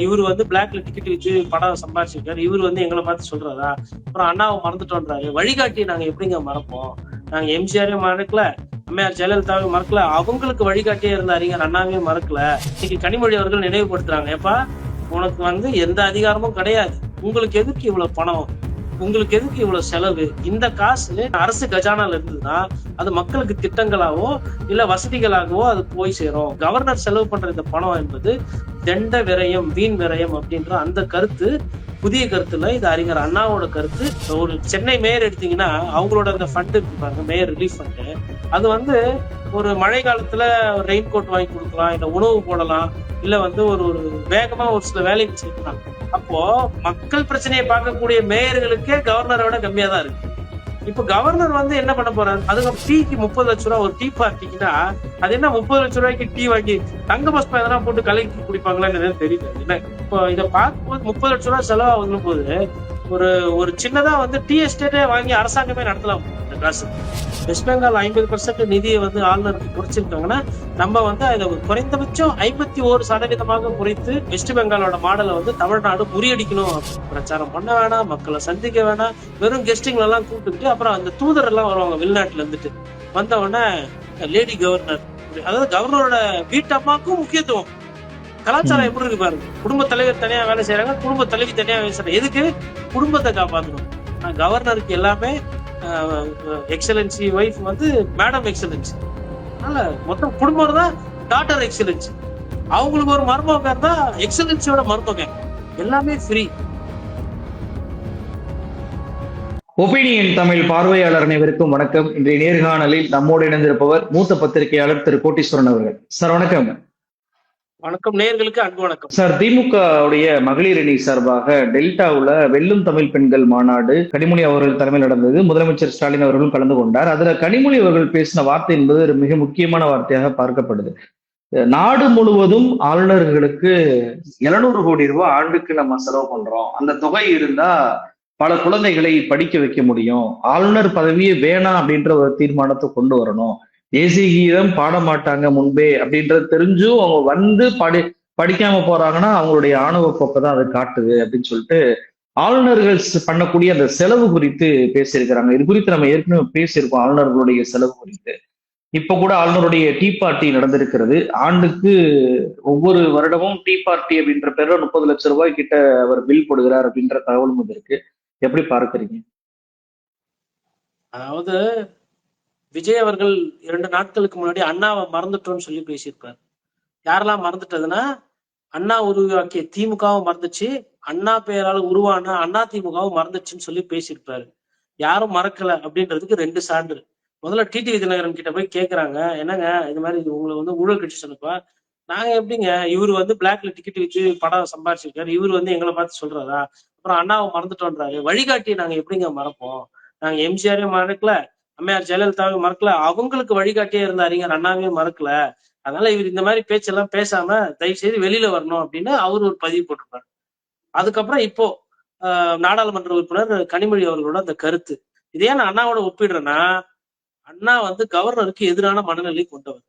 இவர் வந்து பிளாக்ல டிக்கெட் வச்சு படம் சம்பாதிச்சிருக்காரு, இவர் வந்து எங்களை பார்த்து சொல்றாரா? அப்புறம் அண்ணாவை மறந்துட்டோன்றாரு. வழிகாட்டி நாங்க எப்படிங்க மறப்போம்? நாங்க எம்ஜிஆரையும் மறக்கல, அம்மையார் ஜெயலலிதாவையும் மறக்கல, அவங்களுக்கு வழிகாட்டியே இருந்த அறிஞர் அண்ணாவையும் மறக்கல. இன்னைக்கு கனிமொழி அவர்கள் நினைவுபடுத்துறாங்க, ஏப்பா உனக்கு வந்து எந்த அதிகாரமும் கிடையாது, உங்களுக்கு எதுக்கு இவ்வளவு பணம், உங்களுக்கு எதுக்கு இவ்வளவு செலவு, இந்த காசு அரசு கஜானால இருந்ததுன்னா அது மக்களுக்கு திட்டங்களாவோ இல்ல வசதிகளாகவோ அது போய் சேரும். கவர்னர் செலவு பண்ற இந்த பணம் என்பது தெண்ட விரயம், வீண் விரயம் அப்படின்ற அந்த கருத்து புதிய கருத்துல இது அறிஞர் அண்ணாவோட கருத்து. ஒரு சென்னை மேயர் எடுத்தீங்கன்னா அவங்களோட அந்த ஃபண்ட் இருக்கு பாருங்க, மேயர் ரிலீஃப் ஃபண்ட், அது வந்து ஒரு மழை காலத்துல ரெயின் கோட் வாங்கி கொடுக்கலாம், இல்ல உணவு போடலாம், இல்ல வந்து ஒரு ஒரு வேகமா ஒரு சில வேலைக்கு செய்யலாம். அப்போ மக்கள் பிரச்சனையை பார்க்கக்கூடிய மேயர்களுக்கே கவர்னரை விட கம்மியா தான் இருக்கு. இப்ப கவர்னர் வந்து என்ன பண்ண போறாரு? அதுக்கு டீக்கு 30 லட்சம் ரூபாய், ஒரு டீ பார்ட்டிக்குன்னா அது என்ன 30 லட்சம் ரூபாய்க்கு டீ வாங்கி தங்க பஸ்பம் எதனா போட்டு கலக்கி குடிப்பாங்களான்னு தெரியல. என்ன இப்போ இதை பார்க்கும்போது 30 லட்சம் ரூபாய் செலவாகும் போது ஒரு ஒரு சின்னதா வந்து டீ எஸ்டேட்டே வாங்கி அரசாங்கமே நடத்தலாம் இந்த காசு. வெஸ்ட் பெங்கால் 50% நிதியை வந்து ஆளுநருக்கு குறைச்சிருக்காங்கன்னா நம்ம வந்து அதை குறைந்தபட்சம் 51% குறைத்து வெஸ்ட் பெங்காலோட மாடலை வந்து தமிழ்நாடு முறியடிக்கணும். பிரச்சாரம் பண்ண வேணாம், மக்களை சந்திக்க வேணாம், வெறும் கெஸ்டிங்ல எல்லாம் கூப்பிட்டுக்கிட்டு அப்புறம் அந்த தூதர் எல்லாம் வருவாங்க வெளிநாட்டுல இருந்துட்டு, வந்த உடனே லேடி கவர்னர், அதாவது கவர்னரோட வீட்டம்மாக்கும் முக்கியத்துவம். கலாச்சாரம் எப்படி இருக்கு பாருங்க, குடும்ப தலைவர் தனியா வேலை செய்யறாங்க, குடும்ப தலைவி தனியா வேலை செய்யறாங்க. எதுக்கு? குடும்பத்தை காப்பாற்றணும். கவர்னருக்கு எல்லாமே எக்ஸலன்சி வைஃப் வந்து மேடம் எக்ஸலன்சி, அதனால மொத்தம் குடும்பம் தான் டாட்டர் எக்ஸலன்சி. அவங்களுக்கு ஒரு மருமகன் தான் எக்ஸலன்சியோட மருமகன், எல்லாமே ஃப்ரீ. ஒப்பீனியன் தமிழ் பார்வையாளர் அனைவருக்கும் வணக்கம். இன்றைய நேர்காணலில் நம்மோடு இணைந்திருப்பவர் மூத்த பத்திரிகையாளர் திரு கோட்டீஸ்வரன் அவர்கள். சார் வணக்கம். வணக்கம், நேயர்களுக்கு அன்பு வணக்கம். சார், திமுக உடைய மகளிர் அணி சார்பாக டெல்டாவுல வெல்லும் தமிழ் பெண்கள் மாநாடு கனிமொழி அவர்கள் தலைமையில் நடந்தது. முதலமைச்சர் ஸ்டாலின் அவர்களும் கலந்து கொண்டார். அதுல கனிமொழி அவர்கள் பேசின வார்த்தை என்பது ஒரு மிக முக்கியமான வார்த்தையாக பார்க்கப்படுது. நாடு முழுவதும் ஆளுநர்களுக்கு 700 கோடி ரூபாய் ஆண்டுக்கு நம்ம செலவு பண்றோம், அந்த தொகை இருந்தா பல குழந்தைகளை படிக்க வைக்க முடியும், ஆளுநர் பதவியே வேணாம் அப்படின்ற ஒரு தீர்மானத்தை கொண்டு வரணும், தேசிய கீதம் பாட மாட்டாங்க முன்பே அப்படின்றது தெரிஞ்சும் அவங்க வந்து படிக்காம போறாங்கன்னா அவங்களுடைய ஆணவ போக்கை தான் அது காட்டுது அப்படின்னு சொல்லிட்டு ஆளுநர்கள் பண்ணக்கூடிய அந்த செலவு குறித்து பேசியிருக்கிறாங்க. இது குறித்து நம்ம ஏற்கனவே பேசியிருக்கோம், ஆளுநர்களுடைய செலவு குறித்து. இப்ப கூட ஆளுநருடைய டீ பார்ட்டி நடந்திருக்கிறது. ஆண்டுக்கு ஒவ்வொரு வருடமும் டீ பார்ட்டி அப்படின்ற பேர்ல 30 லட்சம் ரூபாய் கிட்ட அவர் பில் போடுகிறார் அப்படின்ற தகவலும் இருக்கு. எப்படி பார்க்கறீங்க? அதாவது விஜய் அவர்கள் 2 நாட்களுக்கு முன்னாடி அண்ணாவை மறந்துட்டோம்னு சொல்லி பேசியிருப்பாரு. யாரெல்லாம் மறந்துட்டதுன்னா, அண்ணா உருவாக்கிய திமுகவும் மறந்துச்சு, அண்ணா பெயரால் உருவான அண்ணா திமுகவும் மறந்துச்சுன்னு சொல்லி பேசியிருப்பாரு. யாரும் மறக்கல அப்படின்றதுக்கு 2 சான்று. முதல்ல டிடிவி தினகரன் கிட்ட போய் கேட்கறாங்க, என்னங்க இது மாதிரி உங்களை வந்து ஊழல் கட்சி சொன்னப்பா, நாங்க எப்படிங்க, இவர் வந்து பிளாக்ல டிக்கெட் வச்சு படம் சம்பாதிச்சிருக்காரு, இவர் வந்து எங்களை பார்த்து சொல்றாரா? அப்புறம் அண்ணாவை மறந்துட்டோன்றாரு. வழிகாட்டி நாங்க எப்படிங்க மறப்போம்? நாங்க எம்ஜிஆரையும் மறக்கல, அம்மையார் ஜெயலலிதாவையும் மறக்கல, அவங்களுக்கு வழிகாட்டியே இருந்த அறிஞர் அண்ணாவையும் மறக்கல. அதனால இவர் இந்த மாதிரி பேச்செல்லாம் பேசாம தயவு செய்து வெளியில வரணும் அப்படின்னு அவர் ஒரு பதிவு போட்டிருப்பாரு. அதுக்கப்புறம் இப்போ நாடாளுமன்ற உறுப்பினர் கனிமொழி அவர்களோட அந்த கருத்து, இதே நான் அண்ணாவோட ஒப்பிடுறேன்னா, அண்ணா வந்து கவர்னருக்கு எதிரான மனநிலை கொண்டவர்.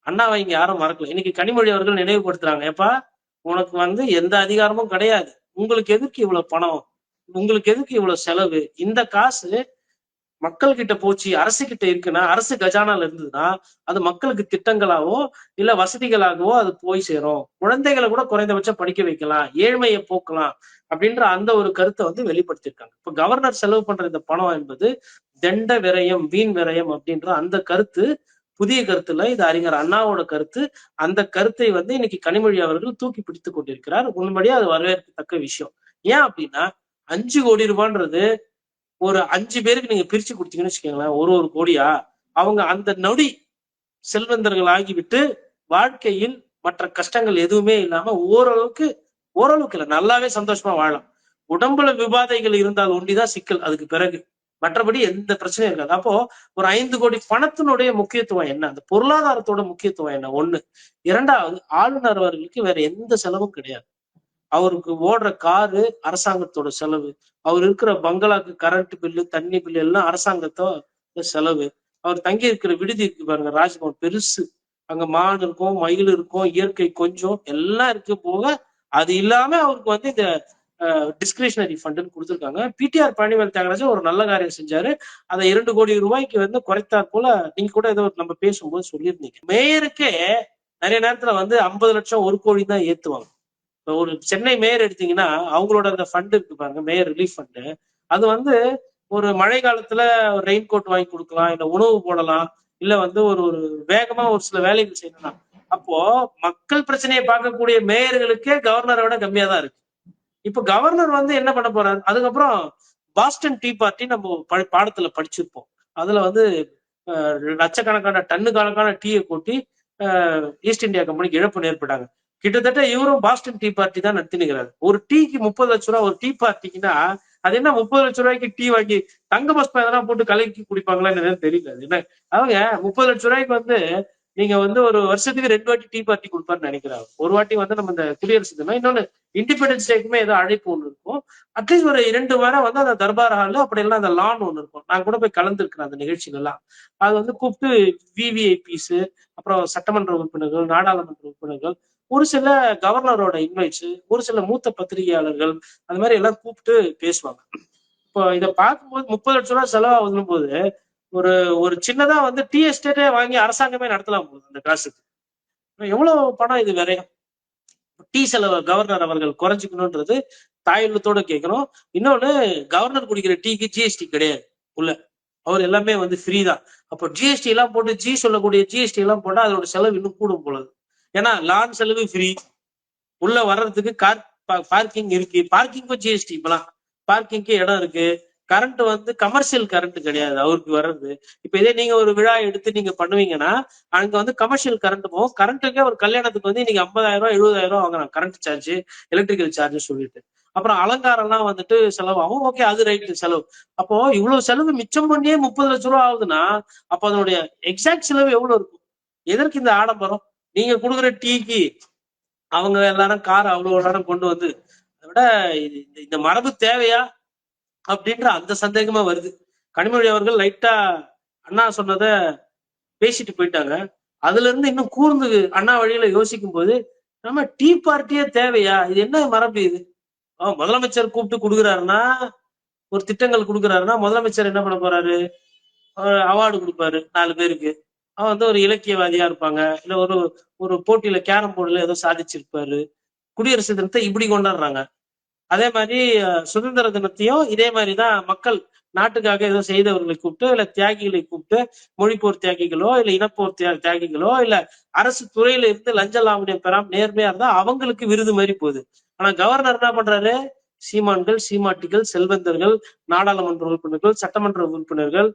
அண்ணாவை இங்க யாரும் மறக்கல. இன்னைக்கு கனிமொழி அவர்கள் நினைவுபடுத்துறாங்க, ஏப்பா உனக்கு வந்து எந்த அதிகாரமும் கிடையாது, உங்களுக்கு எதுக்கு இவ்வளவு பணம், உங்களுக்கு எதுக்கு இவ்வளவு செலவு, இந்த காசு மக்கள் கிட்ட போச்சு, அரசு கிட்ட இருக்குன்னா, அரசு கஜானால இருந்ததுன்னா அது மக்களுக்கு திட்டங்களாவோ இல்ல வசதிகளாகவோ அது போய் சேரும். குழந்தைகளை கூட குறைந்தபட்சம் படிக்க வைக்கலாம், ஏழ்மையை போக்கலாம் அப்படின்ற அந்த ஒரு கருத்தை வந்து வெளிப்படுத்தியிருக்காங்க. இப்ப கவர்னர் செலவு பண்ற இந்த பணம் என்பது தெண்ட விரயம், வீண் விரயம் அப்படின்ற அந்த கருத்து புதிய கருத்துல இது அறிஞர் அண்ணாவோட கருத்து. அந்த கருத்தை வந்து இன்னைக்கு கனிமொழி அவர்கள் தூக்கி பிடித்துக் கொண்டிருக்கிறார். உண்மையே அது வரவேற்கத்தக்க விஷயம். ஏன் அப்படின்னா 5 கோடி ரூபான்றது ஒரு 5 பேருக்கு நீங்க பிரிச்சு கொடுத்தீங்கன்னு வச்சுக்கோங்களேன், ஒரு கோடியா, அவங்க அந்த நொடி செல்வந்தர்கள் ஆகிவிட்டு வாழ்க்கையில் மற்ற கஷ்டங்கள் எதுவுமே இல்லாம ஓரளவுக்கு இல்ல நல்லாவே சந்தோஷமா வாழலாம். உடம்புல விவாதைகள் இருந்தால் ஒண்டிதான் சிக்கல், அதுக்கு பிறகு மற்றபடி எந்த பிரச்சனையும் இருக்காது. அப்போ ஒரு 5 கோடி பணத்தினுடைய முக்கியத்துவம் என்ன, அந்த பொருளாதாரத்தோட முக்கியத்துவம் என்ன, ஒண்ணு. இரண்டாவது, ஆளுநர் அவர்களுக்கு வேற எந்த செலவும் கிடையாது. அவருக்கு ஓடுற காரு அரசாங்கத்தோட செலவு, அவர் இருக்கிற பங்களாக்கு கரண்ட் பில்லு, தண்ணி பில்லு எல்லாம் அரசாங்கத்தோட செலவு. அவர் தங்கி இருக்கிற விடுதி இருக்கு பாருங்க, ராஜ்பவன் பெருசு, அங்க மான் இருக்கும், மயில் இருக்கும், இயற்கை கொஞ்சம் எல்லாம் இருக்கு போக அது இல்லாம அவருக்கு வந்து இந்த டிஸ்கிரிஷனரி ஃபண்டுன்னு கொடுத்துருக்காங்க. பிடிஆர் பழனிவேல் தியாகராஜன் ஒரு நல்ல காரியம் செஞ்சாரு. அதை 2 கோடி ரூபாய்க்கு வந்து குறைத்தாற் போல நீங்க கூட ஏதோ நம்ம பேசும்போது சொல்லியிருந்தீங்க. மேயருக்கே நிறைய நேரத்துல வந்து 50 லட்சம் 1 கோடி தான் ஏத்துவாங்க. ஒரு சென்னை மேயர் எடுத்தீங்கன்னா அவங்களோட அந்த ஃபண்ட் இருக்கு பாருங்க, மேயர் ரிலீஃப் ஃபண்டு. அது வந்து ஒரு மழை காலத்துல ரெயின் கோட் வாங்கி கொடுக்கலாம், இல்ல உணவு போடலாம், இல்ல வந்து ஒரு ஒரு வேகமா ஒரு சில வேலைகள் செய்யலாம். அப்போ மக்கள் பிரச்சனையை பார்க்கக்கூடிய மேயர்களுக்கே கவர்னரை விட கம்மியா தான் இருக்கு. இப்ப கவர்னர் வந்து என்ன பண்ண போறாரு? அதுக்கப்புறம் பாஸ்டன் டீ பார்ட்டி நம்ம பாடத்துல படிச்சிருப்போம். அதுல வந்து லட்சக்கணக்கான டன்னு கணக்கான டீயை கூட்டி ஈஸ்ட் இந்தியா கம்பெனிக்கு இழப்பு ஏற்பட்டாங்க. கிட்டத்தட்ட இவரும் பாஸ்டன் டீ பார்ட்டி தான் நடத்தினுக்கிறாரு. ஒரு டீக்கு 30 லட்சம் ரூபாய், ஒரு டீ பார்ட்டிக்குன்னா அது என்ன 30 லட்சம் ரூபாய்க்கு டீ வாங்கி தங்க பஸ்பம் எதனா போட்டு கலக்கி குடிப்பாங்களான்னு தெரியல. என்ன அவங்க 30 லட்சம் ரூபாய்க்கு வந்து நீங்க வந்து ஒரு வருஷத்துக்கு 2 வாட்டி டீ பார்ட்டி கொடுப்பாருன்னு நினைக்கிறாங்க. ஒரு வாட்டி வந்து நம்ம இந்த குடியரசு தினம், இன்னொன்னு இண்டிபெண்டன்ஸ் டேக்குமே ஏதோ அழைப்பு ஒண்ணு இருக்கும். அட்லீஸ்ட் ஒரு 2 வாரம் வந்து அந்த தர்பார் ஹால் அப்படி எல்லாம் அந்த லான் ஒண்ணு இருக்கும். நான் கூட போய் கலந்துருக்கிறேன் அந்த நிகழ்ச்சிகள் எல்லாம். அது வந்து கூப்பிட்டு விவிஐபிஸ், அப்புறம் சட்டமன்ற உறுப்பினர்கள், நாடாளுமன்ற உறுப்பினர்கள், ஒரு சில கவர்னரோட இன்வைட்ஸ், ஒரு சில மூத்த பத்திரிகையாளர்கள், அது மாதிரி எல்லாம் கூப்பிட்டு பேசுவாங்க. இப்போ இதை பார்க்கும்போது 30 லட்சம் ரூபாய் செலவாகுதுன்னு போது ஒரு ஒரு சின்னதா வந்து டீ எஸ்டேட்டே வாங்கி அரசாங்கமே நடத்தலாம் போகுது அந்த காசுக்கு. எவ்வளவு பணம் இது விரையும். டீ செலவு கவர்னர் அவர்கள் குறைஞ்சிக்கணும்ன்றது தாயுள்ளத்தோட கேட்கணும். இன்னொன்னு, கவர்னர் குடிக்கிற டீக்கு ஜிஎஸ்டி கிடையாது உள்ள. அவர் எல்லாமே வந்து ஃப்ரீ தான். அப்போ ஜிஎஸ்டி எல்லாம் போட்டு சொல்லக்கூடிய ஜிஎஸ்டி எல்லாம் போட்டா அதோட செலவு இன்னும் கூடும் போலது. ஏன்னா லான் செலவு ஃப்ரீ, உள்ள வர்றதுக்கு கார் பார்க்கிங் இருக்கு, பார்க்கிங்கும் ஜிஎஸ்டி. இப்பெல்லாம் பார்க்கிங்க்கு இடம் இருக்கு. கரண்ட் வந்து கமர்ஷியல் கரண்ட் கிடையாது அவருக்கு வர்றது. இப்ப இதே நீங்க ஒரு விழா எடுத்து நீங்க பண்ணுவீங்கன்னா அங்க வந்து கமர்ஷியல் கரண்ட் போகும். கரண்ட்டுக்கே ஒரு கல்யாணத்துக்கு வந்து நீங்க 50,000 70,000 வாங்குறாங்க கரண்ட் சார்ஜ், எலக்ட்ரிக்கல் சார்ஜ் சொல்லிட்டு. அப்புறம் அலங்காரம்லாம் வந்துட்டு செலவாகும். ஓகே, அது ரைட்டு செலவு. அப்போ இவ்வளவு செலவு மிச்சம் பண்ணியே 30 லட்சம் ரூபா ஆகுதுன்னா அப்ப அதனுடைய எக்ஸாக்ட் செலவு எவ்வளவு இருக்கும்? எதற்கு இந்த ஆடம்பரம்? நீங்க கொடுக்குற டீக்கு அவங்க எல்லாரும் கார் அவ்வளவு நேரம் கொண்டு வந்து, அதை விட இந்த மரபு தேவையா அப்படின்ற அந்த சந்தேகமா வருது. கனிமொழி அவர்கள் லைட்டா அண்ணா சொன்னத பேசிட்டு போயிட்டாங்க. அதுல இருந்து இன்னும் கூர்ந்து அண்ணா வழியில யோசிக்கும் போது, நம்ம டீ பார்ட்டியே தேவையா? இது என்ன மரபு இது? முதலமைச்சர் கூப்பிட்டு கொடுக்குறாருன்னா, ஒரு திட்டங்கள் கொடுக்குறாருன்னா முதலமைச்சர் என்ன பண்ண போறாரு? அவார்டு கொடுப்பாரு 4 பேருக்கு. அவன் வந்து ஒரு இலக்கியவாதியா இருப்பாங்க, இல்ல ஒரு ஒரு போட்டியில கேரம் போர்டுல ஏதோ சாதிச்சிருப்பாரு. குடியரசு தினத்தை இப்படி கொண்டாடுறாங்க. அதே மாதிரி சுதந்திர தினத்தையும் இதே மாதிரிதான் மக்கள் நாட்டுக்காக ஏதோ செய்தவர்களை கூப்பிட்டு, இல்ல தியாகிகளை கூப்பிட்டு, மொழிப்போர் தியாகிகளோ இல்ல இனப்போர் தியாகிகளோ இல்ல அரசு துறையில இருந்து லஞ்ச லாவணியம் பெறாம நேர்மையா இருந்தா அவங்களுக்கு விருது மாதிரி போகுது. ஆனா கவர்னர் என்ன பண்றாரு? சீமான்கள், சீமாட்டிகள், செல்வந்தர்கள், நாடாளுமன்ற உறுப்பினர்கள், சட்டமன்ற உறுப்பினர்கள்,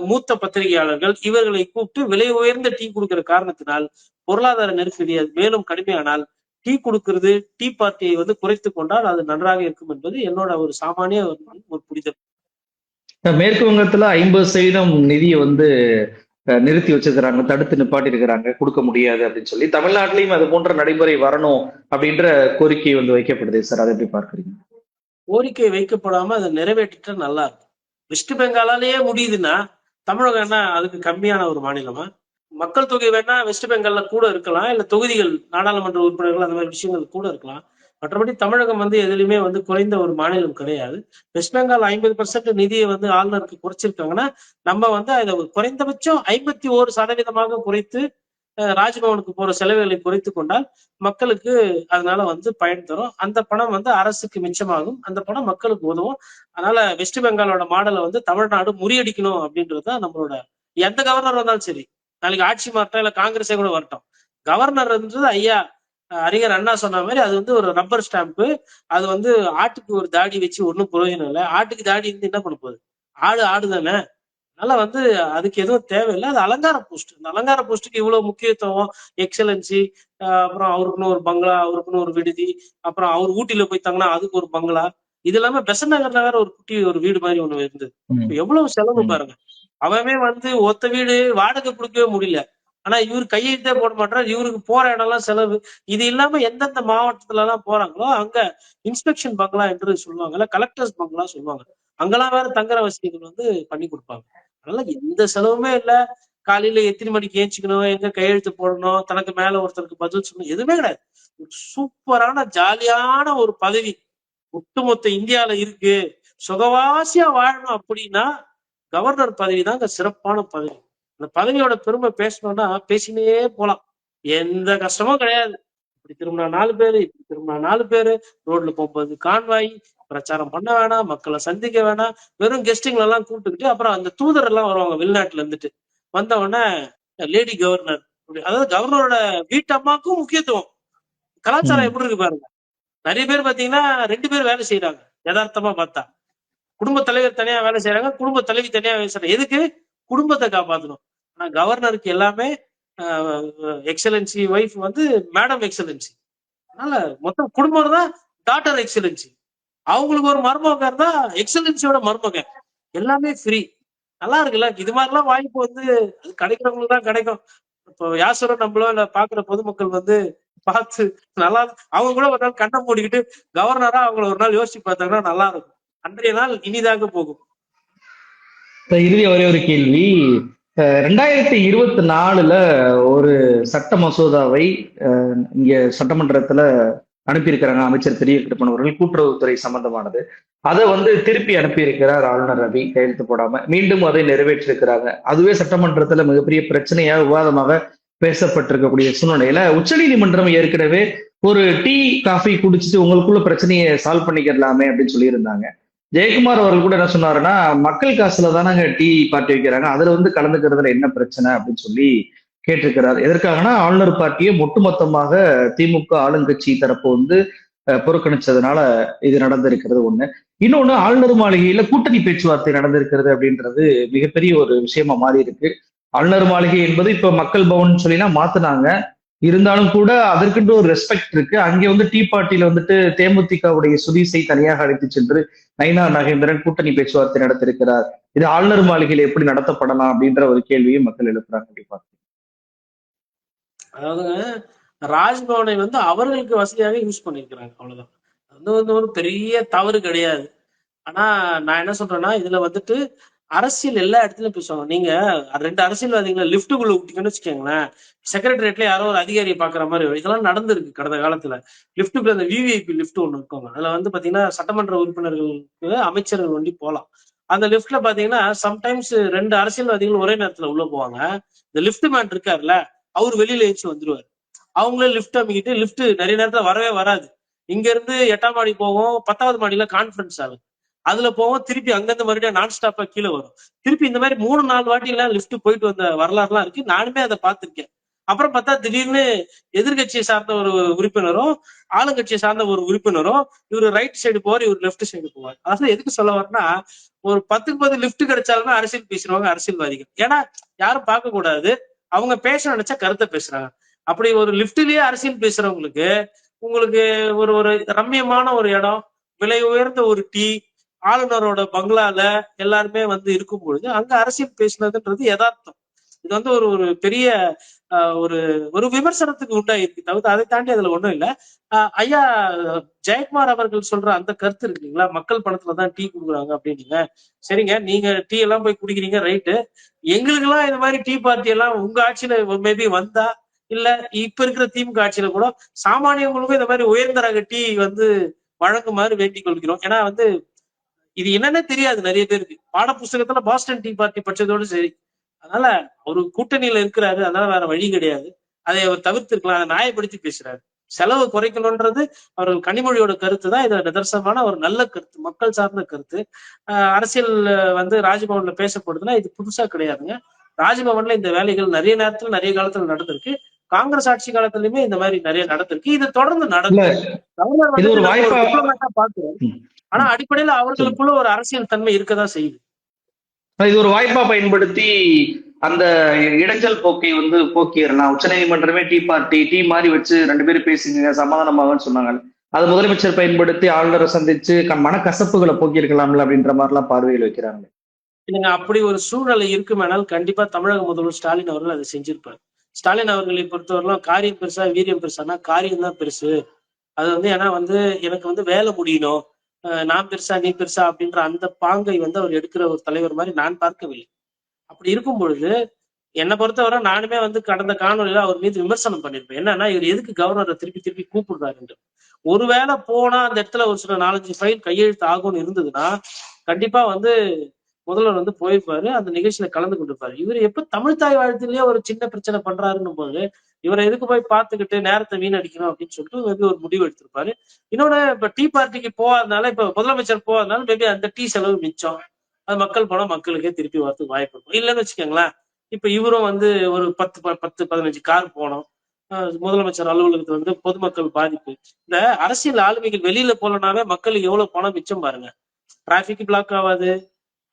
மூத்த பத்திரிகையாளர்கள் இவர்களை கூப்பிட்டு விலை உயர்ந்த டீ கொடுக்கிற காரணத்தினால் பொருளாதார நெருக்கடி மேலும் கடுமையானால் டீ கொடுக்கிறது, டீ பார்ட்டியை வந்து குறைத்து கொண்டால் அது நன்றாக இருக்கும் என்பது என்னோட ஒரு சாமானிய ஒரு புரிதல். மேற்கு வங்கத்துல 50% நிதியை வந்து நிறுத்தி வச்சிருக்கிறாங்க, தடுத்து நிப்பாட்டி இருக்கிறாங்க, கொடுக்க முடியாது அப்படின்னு சொல்லி. தமிழ்நாட்டிலையும் அது போன்ற நடைமுறை வரணும் அப்படின்ற கோரிக்கை வந்து வைக்கப்படுது சார். அதை எப்படி பார்க்குறீங்க? கோரிக்கை வைக்கப்படாம அதை நிறைவேற்றிட்டா நல்லா இருக்கும். வெஸ்ட் பெங்காலாலேயே முடியுதுன்னா தமிழகம் என்ன அதுக்கு கம்மியான ஒரு மாநிலமா? மக்கள் தொகை வேணா வெஸ்ட் பெங்கால்ல கூட இருக்கலாம், இல்ல தொகுதிகள் நாடாளுமன்ற உறுப்பினர்கள் அந்த மாதிரி விஷயங்கள் கூட இருக்கலாம். மற்றபடி தமிழகம் வந்து எதுலையுமே வந்து குறைந்த ஒரு மாநிலம் கிடையாது. வெஸ்ட் பெங்கால் 50% நிதியை வந்து ஆளுநருக்கு குறைச்சிருக்காங்கன்னா நம்ம வந்து அதை குறைந்தபட்சம் 51% குறைத்து ராஜ்பவனுக்கு போற செலவுகளை குறைத்து கொண்டால் மக்களுக்கு அதனால வந்து பயன் தரும். அந்த பணம் வந்து அரசுக்கு மிச்சமாகும், அந்த பணம் மக்களுக்கு உதவும். அதனால வெஸ்ட் பெங்காலோட மாடலை வந்து தமிழ்நாடு முறியடிக்கணும் அப்படின்றதுதான் நம்மளோட. எந்த கவர்னர் வந்தாலும் சரி, நாளைக்கு ஆட்சி மாற்றம் இல்ல காங்கிரஸே கூட வரட்டும், கவர்னர்ன்றது ஐயா அறிஞர் அண்ணா சொன்ன மாதிரி அது வந்து ஒரு ரப்பர் ஸ்டாம்பு. அது வந்து ஆட்டுக்கு ஒரு தாடி வச்சு ஒன்றும் பிரயோஜனம் இல்லை. ஆட்டுக்கு தாடி இருந்து என்ன பண்ண போகுது? ஆடு தானே. அதனால வந்து அதுக்கு எதுவும் தேவையில்லை. அது அலங்கார போஸ்ட். அந்த அலங்கார போஸ்ட்டுக்கு இவ்வளவு முக்கியத்துவம், எக்ஸலன்சி, அப்புறம் அவருக்குன்னு ஒரு பங்களா, அவருக்குன்னு ஒரு விடுதி, அப்புறம் அவர் ஊட்டியில போய் தங்கினா அதுக்கு ஒரு பங்களா, இது இல்லாம பெசன் நகர்ல வேற ஒரு குட்டி ஒரு வீடு மாதிரி ஒண்ணு இருந்தது. எவ்வளவு செலவு பாருங்க. அவவே வந்து ஒத்த வீடு வாடகை கொடுக்கவே முடியல. ஆனா இவரு கையெழுத்தே போட மாட்டாரு. இவருக்கு போற இடம் எல்லாம் செலவு. இது இல்லாம எந்தெந்த மாவட்டத்துல எல்லாம் போறாங்களோ அங்க இன்ஸ்பெக்ஷன் பங்களா என்று சொல்லுவாங்கல்ல, கலெக்டர்ஸ் பங்களா சொல்லுவாங்க, அங்கெல்லாம் வேற தங்குற வசதிகள் வந்து பண்ணி கொடுப்பாங்க. அதனால எந்த செலவுமே இல்லை. காலையில எத்தனை மணிக்கு ஏஞ்சிக்கணும், எங்க கையெழுத்து போடணும், தனக்கு மேல ஒருத்தருக்கு பதில் சொல்லணும், எதுவுமே கிடையாது. சூப்பரான ஜாலியான ஒரு பதவி ஒட்டுமொத்த இந்தியால இருக்கு. சுகவாசியா வாழணும் அப்படின்னா கவர்னர் பதவி தாங்க சிறப்பான பதவி. அந்த பதவியோட பெருமை பேசணும்னா பேசினே போலாம். எந்த கஷ்டமும் கிடையாது. இப்படி திரும்பினா 4 பேரு, இப்படி திரும்பினா 4 பேரு, ரோட்ல போகும்போது கான்வாய், பிரச்சாரம் பண்ண வேணாம், மக்களை சந்திக்க வேணாம், வெறும் கெஸ்டிங்களை எல்லாம் கூப்பிட்டுக்கிட்டு அப்புறம் அந்த தூதர் எல்லாம் வருவாங்க வெளிநாட்டுல இருந்துட்டு. வந்த உடனே லேடி கவர்னர், அதாவது கவர்னரோட வீட்டு அம்மாவுக்கும் முக்கியத்துவம். கலாச்சாரம் எப்படி இருக்கு பாருங்க. நிறைய பேர் பாத்தீங்கன்னா 2 பேர் வேலை செய்யறாங்க. யதார்த்தமா பார்த்தா குடும்ப தலைவர் தனியா வேலை செய்யறாங்க, குடும்ப தலைவி தனியா வேலை செய்யறாங்க. எதுக்கு? குடும்பத்தை காப்பாற்றணும். ஆனா கவர்னருக்கு எல்லாமே எக்ஸலன்சி ஒய்ஃப் வந்து மேடம் எக்ஸலன்சி. அதனால மொத்தம் குடும்பம் தான் டாக்டர் எக்ஸலன்சி. அவங்களுக்கு ஒரு மருமகன் இருந்தா எக்ஸலன்சியோட மருமகன். எல்லாமே ஃப்ரீ. நல்லா இருக்குல்ல. இது மாதிரிலாம் வாய்ப்பு வந்து அது கிடைக்கிறவங்களுக்கு தான் கிடைக்கும். இப்போ யாசரும் நம்மளோ இல்ல பாக்குற பொதுமக்கள் வந்து பார்த்து நல்லா அவங்க கூட ஒரு நாள் கண்ணை மூடிக்கிட்டு கவர்னரா அவங்கள ஒரு நாள் யோசிச்சு பார்த்தாங்கன்னா நல்லா இருக்கும். அன்றைய நாள் இனிதாக போகும். இறுதி ஒரே ஒரு கேள்வி. 2024 ஒரு சட்ட மசோதாவை இங்க சட்டமன்றத்துல அனுப்பியிருக்கிறாங்க அமைச்சர் பெரிய கருப்பன் அவர்கள், கூட்டுறவுத்துறை சம்பந்தமானது. அதை வந்து திருப்பி அனுப்பியிருக்கிறார் ஆளுநர் ரவி கையெழுத்து போடாம. மீண்டும் அதை நிறைவேற்றிருக்கிறாங்க. அதுவே சட்டமன்றத்துல மிகப்பெரிய பிரச்சனையா விவாதமாக பேசப்பட்டிருக்கக்கூடிய சூழ்நிலையில உச்சநீதிமன்றம் ஏற்கனவே ஒரு டீ காஃபி குடிச்சிட்டு உங்களுக்குள்ள பிரச்சனையை சால்வ் பண்ணிக்கலாமே அப்படின்னு சொல்லியிருந்தாங்க. ஜெயக்குமார் அவர்கள் கூட என்ன சொன்னாருன்னா, மக்கள் காசுல தானங்க டீ பார்ட்டி வைக்கிறாங்க, அதுல வந்து கலந்துக்கிறதுல என்ன பிரச்சனை அப்படின்னு சொல்லி கேட்டிருக்கிறார். எதற்காகனா ஆளுநர் பார்ட்டியை ஒட்டுமொத்தமாக திமுக ஆளுங்கட்சி தரப்பு வந்து புறக்கணிச்சதுனால இது நடந்திருக்கிறது ஒண்ணு. இன்னொன்னு, ஆளுநர் மாளிகையில கூட்டணி பேச்சுவார்த்தை நடந்திருக்கிறது அப்படின்றது மிகப்பெரிய ஒரு விஷயமா மாறி இருக்கு. ஆளுநர் மாளிகை என்பது இப்ப மக்கள் பவன் சொல்லிலாம் மாத்தினாங்க. இருந்தாலும் கூட அதற்குன்னு ஒரு ரெஸ்பெக்ட் இருக்கு. அங்கே வந்து டீ பார்ட்டியில வந்துட்டு தேமுதிகவுடைய சுதீஷை தனியாக அழைத்து சென்று நயினார் நாகேந்திரன் கூட்டணி பேச்சுவார்த்தை நடத்திருக்கிறார். இது ஆளுநர் மாளிகையில எப்படி நடத்தப்படலாம் அப்படின்ற ஒரு கேள்வியும் மக்கள் எழுப்புறாங்க. கண்டிப்பா. அதாவதுங்க, ராஜ்பவனை வந்து அவர்களுக்கு வசதியாக யூஸ் பண்ணிருக்கிறாங்க, அவ்வளவுதான். அது வந்து ஒரு பெரிய தவறு கிடையாது. ஆனா நான் என்ன சொல்றேன்னா, இதுல வந்துட்டு அரசியல் எல்லா இடத்துலயும் பேசுவாங்க. நீங்க 2 அரசியல்வாதிகளை லிப்டுக்குள்ள விட்டீங்கன்னு வச்சுக்கோங்களேன், செக்ரட்டரியேட்ல யாரோ ஒரு அதிகாரியை பாக்குற மாதிரி இதெல்லாம் நடந்திருக்கு கடந்த காலத்துல. லிப்டுக்குள்ள அந்த விவிஐபி லிப்ட் ஒண்ணு இருக்குங்க. அதுல வந்து பாத்தீங்கன்னா சட்டமன்ற உறுப்பினர்களுக்கு அமைச்சர்கள் வண்டி போலாம். அந்த லிப்ட்ல பாத்தீங்கன்னா சம்டைம்ஸ் 2 அரசியல்வாதிகள் ஒரே நேரத்துல உள்ள போவாங்க. இந்த லிப்ட் மேன் இருக்காருல்ல, அவர் வெளியில ஏச்சு வந்துருவாரு. அவங்களே லிப்ட் அமைக்கிட்டு லிப்ட் நிறைய நேரத்துல வரவே வராது. இங்க இருந்து 8ஆம் மாடி போவோம், 10வது மாடியில கான்ஃபரன்ஸ் ஆகும், அதுல போவோம், திருப்பி அங்கிருந்து மறுபடியும் நான் ஸ்டாப்பா கீழே வரும். திருப்பி இந்த மாதிரி 3-4 வாட்டி எல்லாம் லிப்ட் போயிட்டு வந்த வரலாறு எல்லாம் இருக்கு. நானுமே அதை பார்த்திருக்கேன். அப்புறம் பார்த்தா திடீர்னு எதிர்கட்சியை சார்ந்த ஒரு உறுப்பினரும் ஆளுங்கட்சியை சார்ந்த ஒரு உறுப்பினரும் இவரு ரைட் சைடு போவார், இவர் லெப்ட் சைடு போவார். அதாவது எதுக்கு சொல்ல வரனா, ஒரு 10க்கு 10 லிப்ட் கிடைச்சாலுமே அரசியல் பேசுறவங்க அரசியல்வாதிகள். ஏன்னா யாரும் பார்க்க கூடாது, அவங்க பேச நினைச்சா கருத்தை பேசுறாங்க. அப்படி ஒரு லிப்ட்லயே அரசியல் பேசுறவங்களுக்கு உங்களுக்கு ஒரு ஒரு ரம்மியமான ஒரு இடம், விலை உயர்ந்த ஒரு டீ, ஆளுநரோட பங்களால எல்லாருமே வந்து இருக்கும் பொழுது அங்க அரசியல் பேசினதுன்றது யதார்த்தம். இது வந்து ஒரு ஒரு பெரிய ஒரு ஒரு விமர்சனத்துக்கு உண்டாயிருக்கு, தவிர்த்து அதை தாண்டி அதுல ஒண்ணும் இல்லை. ஐயா ஜெயக்குமார் அவர்கள் சொல்ற அந்த கருத்து இருக்கு இல்லைங்களா, மக்கள் பணத்துலதான் டீ குடுக்குறாங்க அப்படின்னீங்க. சரிங்க, நீங்க டீ எல்லாம் போய் குடிக்கிறீங்க, ரைட்டு. எங்களுக்கு எல்லாம் இந்த மாதிரி டீ பார்ட்டி எல்லாம் உங்க ஆட்சியில மேபி வந்தா, இல்ல இப்ப இருக்கிற திமுக ஆட்சியில கூட சாமானியங்களுக்கும் இந்த மாதிரி உயர்ந்த ரக டீ வந்து வழங்குமாறு வேண்டிக் கொள்கிறோம். ஏன்னா வந்து இது என்னன்னே தெரியாது நிறைய பேருக்கு. பாட புஸ்தகத்துல பாஸ்டன் டீ பார்ட்டி படிச்சதோடு சரி. அதனால ஒரு கூட்டணியில இருக்கிறாரு, அதனால வேற வழி கிடையாது. அதை அவர் தவிர்த்திருக்கலாம். அதை நியாயப்படுத்தி பேசுறாரு. செலவு குறைக்கணும்ன்றது அவர்கள் கனிமொழியோட கருத்து தான். இது நிதர்சனமான ஒரு நல்ல கருத்து, மக்கள் சார்ந்த கருத்து. அரசியல் வந்து ராஜ்பவன்ல பேசப்படுதுன்னா இது புதுசா கிடையாதுங்க. ராஜ்பவன்ல இந்த வேலைகள் நிறைய நேரத்துல நிறைய காலத்துல நடந்திருக்கு. காங்கிரஸ் ஆட்சி காலத்திலயுமே இந்த மாதிரி நிறைய நடந்திருக்கு. இது தொடர்ந்து நடக்கும். கவர்னர் வந்து பாக்குறோம். ஆனா அடிப்படையில அவர்களுக்குள்ள ஒரு அரசியல் தன்மை இருக்கதான் செய்யுது. இது ஒரு வாய்ப்பா பயன்படுத்தி அந்த இடைஞ்சல் போக்கை வந்து போக்கிடலாம். உச்ச நீதிமன்றமே டீ பார்ட்டி டீ மாதிரி வச்சு 2 பேரும் பேசுங்க சமாதானமாகன்னு சொன்னாங்க. அதை முதலமைச்சர் பயன்படுத்தி ஆளுநரை சந்திச்சு மனக்கசப்புகளை போக்கியிருக்கலாம்ல அப்படின்ற மாதிரி எல்லாம் பார்வையில் வைக்கிறாங்க. இல்லைங்க, அப்படி ஒரு சூழ்நிலை இருக்குமானால் கண்டிப்பா தமிழக முதல்வர் ஸ்டாலின் அவர்கள் அதை செஞ்சிருப்பார். ஸ்டாலின் அவர்களை பொறுத்தவரையிலும் காரியம் பெருசா வீரியம் பெருசானா காரியம் தான் பெருசு. அது வந்து ஏன்னா வந்து எனக்கு வந்து வேலை முடியணும், நான் பெருசா நீ பெருசா அப்படின்ற அந்த பாங்கை வந்து அவர் எடுக்கிற ஒரு தலைவர் மாதிரி நான் பார்க்கவில்லை. அப்படி இருக்கும் பொழுது என்னை பொறுத்தவரை நானுமே கடந்த காணொலியில அவர் மீது விமர்சனம் பண்ணிருப்பேன். என்னன்னா, இவர் எதுக்கு கவர்னரை திருப்பி திருப்பி கூப்பிடுறாரு. ஒருவேளை போனா அந்த இடத்துல ஒரு சில 4-5 ஃபைல் கையெழுத்து ஆகும்னு இருந்ததுன்னா கண்டிப்பா முதல்வர் போயிருப்பாரு, அந்த நிகழ்ச்சியில கலந்து கொண்டிருப்பாரு. இவர் எப்ப தமிழ் தாய் வாழ்த்துலயே ஒரு சின்ன பிரச்சனை பண்றாருன்னும் போது இவரை எதுக்கு போய் பார்த்துக்கிட்டு நேரத்தை வீணடிக்கணும் அப்படின்னு சொல்லிட்டு ஒரு முடிவு எடுத்திருப்பாரு. இன்னொன்னு, இப்ப டீ பார்ட்டிக்கு போகாதனால, இப்ப முதலமைச்சர் போகாதனால மேபி அந்த டீ செலவு மிச்சம். அது மக்கள் பணம் மக்களுக்கே திருப்பி வரதுக்கு வாய்ப்பு இருக்கும். இல்லைன்னு வச்சுக்கோங்களேன், இப்ப இவரும் ஒரு 10-15 கார் போனோம். முதலமைச்சர் அலுவலகத்துல பொதுமக்கள் பாதிப்பு. இந்த அரசியல் ஆளுமைகள் வெளியில போலனாவே மக்களுக்கு எவ்வளவு பணம் மிச்சம் பாருங்க. டிராபிக் பிளாக் ஆகாது.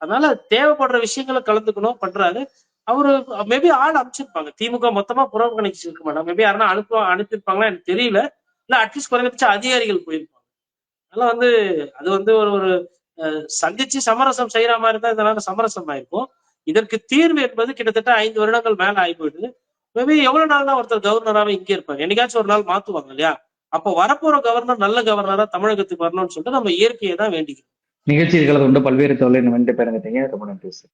அதனால தேவைப்படுற விஷயங்களை கலந்துக்கணும் பண்றாரு. அவரு மேபி ஆள் அனுப்பிச்சிருப்பாங்க. திமுக மொத்தமா புறக்கணிச்சிருக்க மாட்டாங்க. மேபி யாருன்னா அனுப்பியிருப்பாங்களா எனக்கு தெரியல. இல்ல அட்லீஸ்ட் குறைந்தபட்ச அதிகாரிகள் போயிருப்பாங்க. அதனால அது ஒரு சந்திச்சு சமரசம் செய்யற மாதிரி தான் இதனால சமரசம் ஆயிருக்கும். இதற்கு தீர்வு என்பது கிட்டத்தட்ட 5 வருடங்கள் மேல ஆகி போயிடுது. மேபி எவ்வளவு நாள் தான் ஒருத்தர் கவர்னராவே இங்கே இருப்பாரு. என்னைக்காச்சும் ஒரு நாள் மாத்துவாங்க இல்லையா? அப்போ வரப்போற கவர்னர் நல்ல கவர்னரா தமிழகத்துக்கு வரணும்னு சொல்லிட்டு நம்ம இயற்கையை தான் வேண்டிக்கிறோம். நிகழ்ச்சியில் கலந்து கொண்டு பல்வேறு தொழில் வந்து பேருங்க ரொம்ப நன்றி சார்.